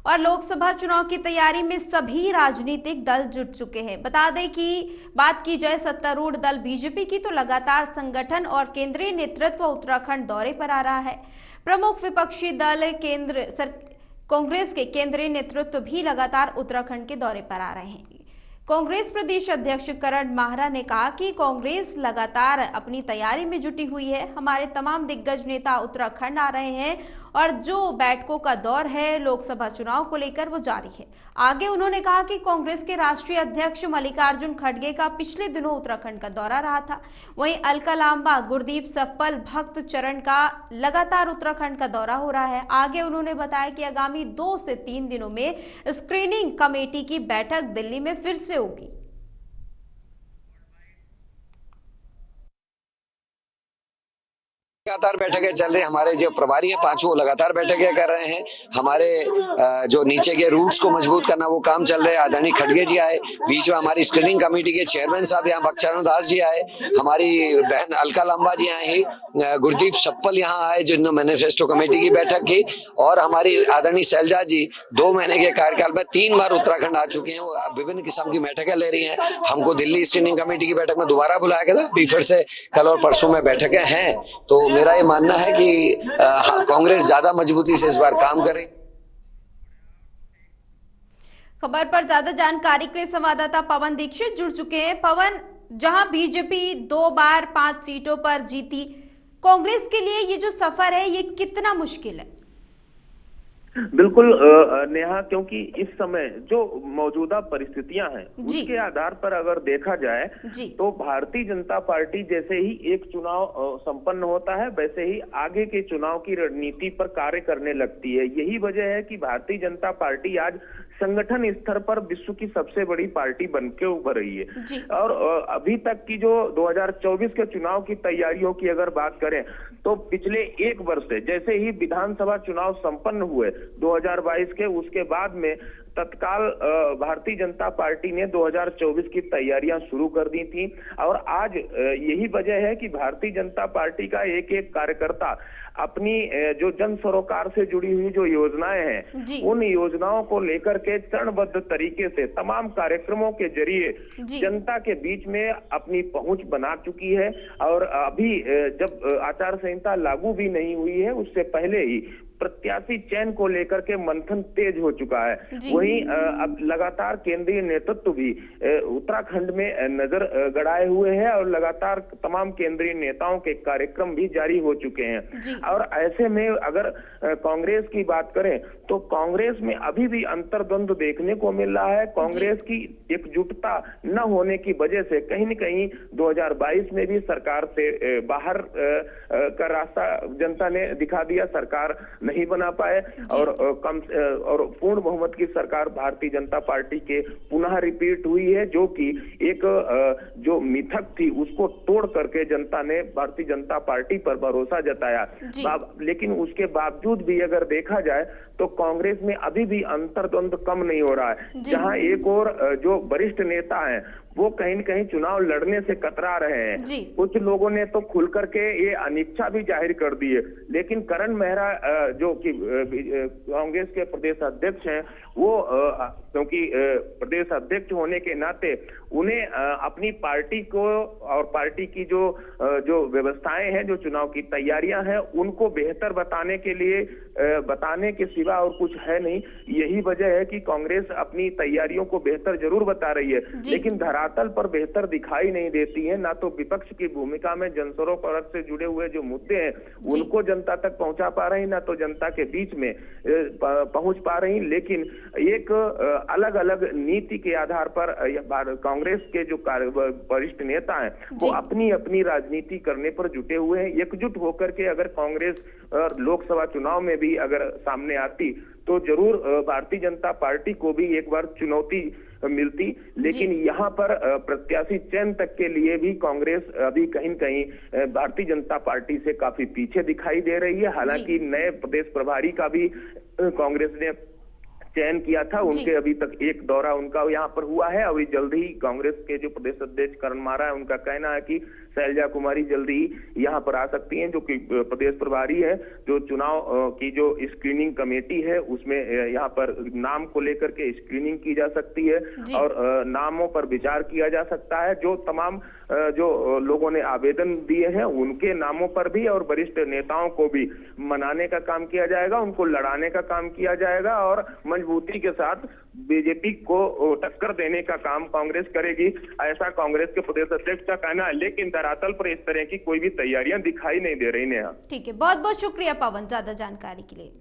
और लोकसभा चुनाव की तैयारी में सभी राजनीतिक दल जुट चुके हैं। बता दें कि बात की जाए सत्तारूढ़ दल बीजेपी की, तो लगातार संगठन और केंद्रीय नेतृत्व उत्तराखंड दौरे पर आ रहा है। प्रमुख विपक्षी दल कांग्रेस के केंद्रीय नेतृत्व भी लगातार उत्तराखंड के दौरे पर आ रहे हैं। कांग्रेस प्रदेश अध्यक्ष करण माहरा ने कहा कि कांग्रेस लगातार अपनी तैयारी में जुटी हुई है। हमारे तमाम दिग्गज नेता उत्तराखंड आ रहे हैं और जो बैठकों का दौर है लोकसभा चुनाव को लेकर वो जारी है। आगे उन्होंने कहा कि कांग्रेस के राष्ट्रीय अध्यक्ष मल्लिकार्जुन खड़गे का पिछले दिनों उत्तराखंड का दौरा रहा था। वहीं अलका लांबा, गुरदीप सप्पल, भक्त चरण का लगातार उत्तराखंड का दौरा हो रहा है। आगे उन्होंने बताया कि आगामी 2 से 3 दिनों में स्क्रीनिंग कमेटी की बैठक दिल्ली में फिर से होगी। लगातार बैठकें चल रही, हमारे जो प्रभारी है पांचों लगातार बैठकें कर रहे हैं। हमारे जो नीचे के रूट्स को मजबूत करना वो काम चल रहे हैं। आदरणीय खड़गे जी आए, बीच में हमारी स्क्रीनिंग कमेटी के चेयरमैन साहब यहाँ भक्तचरण दास जी आए, हमारी बहन अलका लांबा जी आए हैं, गुरदीप सप्पल यहाँ आए जिन्होंने मैनिफेस्टो कमेटी की बैठक की, और हमारी आदरणीय शैलजा जी 2 महीने के कार्यकाल में 3 बार उत्तराखंड आ चुके हैं। वो विभिन्न किस्म की बैठकें ले रही हैं। हमको दिल्ली स्क्रीनिंग कमेटी की बैठक में दोबारा बुलाया गया था, अभी फिर से कल और परसों में बैठकें हैं। तो मेरा ये मानना है कि कांग्रेस ज्यादा मजबूती से इस बार काम करे। खबर पर ज्यादा जानकारी के लिए संवाददाता पवन दीक्षित जुड़ चुके हैं। पवन, जहां बीजेपी 2 बार 5 सीटों पर जीती, कांग्रेस के लिए ये जो सफर है ये कितना मुश्किल है? बिल्कुल नेहा, क्योंकि इस समय जो मौजूदा परिस्थितियां हैं उसके आधार पर अगर देखा जाए तो भारतीय जनता पार्टी जैसे ही एक चुनाव संपन्न होता है वैसे ही आगे के चुनाव की रणनीति पर कार्य करने लगती है। यही वजह है कि भारतीय जनता पार्टी आज संगठन स्तर पर विश्व की सबसे बड़ी पार्टी बनके उभर रही है। और अभी तक की जो 2024 के चुनाव की तैयारियों की अगर बात करें तो पिछले 1 वर्ष से जैसे ही विधानसभा चुनाव संपन्न हुए 2022 के, उसके बाद में तत्काल भारतीय जनता पार्टी ने 2024 की तैयारियां शुरू कर दी थी। और आज यही वजह है कि भारतीय जनता पार्टी का एक एक कार्यकर्ता अपनी जो जन सरोकार से जुड़ी हुई जो योजनाएं हैं उन योजनाओं को लेकर के चरणबद्ध तरीके से तमाम कार्यक्रमों के जरिए जनता के बीच में अपनी पहुंच बना चुकी है। और अभी जब आचार संहिता लागू भी नहीं हुई है उससे पहले ही प्रत्याशी चयन को लेकर के मंथन तेज हो चुका है। वहीं अब लगातार केंद्रीय नेतृत्व भी उत्तराखंड में नजर गड़ाए हुए है और लगातार तमाम केंद्रीय नेताओं के कार्यक्रम भी जारी हो चुके हैं। और ऐसे में अगर कांग्रेस की बात करें तो कांग्रेस में अभी भी अंतर्द्वंद देखने को मिल रहा है। कांग्रेस की एकजुटता न होने की वजह से कहीं न कहीं 2022 में भी सरकार से बाहर का रास्ता जनता ने दिखा दिया, सरकार नहीं बना पाए और पूर्ण बहुमत की सरकार भारतीय जनता पार्टी के पुनः रिपीट हुई है, जो कि एक जो मिथक थी उसको तोड़ करके जनता ने भारतीय जनता पार्टी पर भरोसा जताया। लेकिन उसके बावजूद भी अगर देखा जाए तो कांग्रेस में अभी भी अंतर्द्वंद कम नहीं हो रहा है। जहां एक और जो वरिष्ठ नेता हैं वो कहीं न कहीं चुनाव लड़ने से कतरा रहे हैं। कुछ लोगों ने तो खुल करके ये अनिच्छा भी जाहिर कर दी है। लेकिन करण मेहरा जो कि कांग्रेस के प्रदेश अध्यक्ष हैं वो क्योंकि प्रदेश अध्यक्ष होने के नाते उन्हें अपनी पार्टी को और पार्टी की जो व्यवस्थाएं हैं, जो चुनाव की तैयारियां हैं उनको बेहतर बताने के लिए बताने के सिवा और कुछ है नहीं। यही वजह है कि कांग्रेस अपनी तैयारियों को बेहतर जरूर बता रही है लेकिन धरातल पर बेहतर दिखाई नहीं देती है। ना तो विपक्ष की भूमिका में जनसरोकार से जुड़े हुए जो मुद्दे हैं उनको जनता तक पहुंचा पा रही, ना तो जनता के बीच में पहुंच पा रही। लेकिन एक अलग अलग नीति के आधार पर कांग्रेस के जो वरिष्ठ नेता हैं वो अपनी अपनी राजनीति करने पर जुटे हुए हैं। एकजुट होकर के अगर कांग्रेस लोकसभा चुनाव में भी अगर सामने आती तो जरूर भारतीय जनता पार्टी को भी एक बार चुनौती मिलती। लेकिन यहाँ पर प्रत्याशी चयन तक के लिए भी कांग्रेस अभी कहीं न कहीं भारतीय जनता पार्टी से काफी पीछे दिखाई दे रही है। हालांकि नए प्रदेश प्रभारी का भी कांग्रेस ने चयन किया था, उनके अभी तक एक दौरा उनका यहाँ पर हुआ है। अभी जल्द ही कांग्रेस के जो प्रदेश अध्यक्ष करण मारा है उनका कहना है कि शैलजा कुमारी जल्दी ही यहाँ पर आ सकती हैं, जो कि प्रदेश प्रभारी है। जो चुनाव की जो स्क्रीनिंग कमेटी है उसमें यहाँ पर नाम को लेकर के स्क्रीनिंग की जा सकती है और नामों पर विचार किया जा सकता है। जो तमाम जो लोगों ने आवेदन दिए हैं उनके नामों पर भी और वरिष्ठ नेताओं को भी मनाने का काम किया जाएगा, उनको लड़ाने का काम किया जाएगा और मजबूती के साथ बीजेपी को टक्कर देने का काम कांग्रेस करेगी, ऐसा कांग्रेस के प्रदेश अध्यक्ष का कहना है। लेकिन धरातल पर इस तरह की कोई भी तैयारियां दिखाई नहीं दे रही। नेहा, ठीक है, बहुत बहुत शुक्रिया पवन ज्यादा जानकारी के लिए।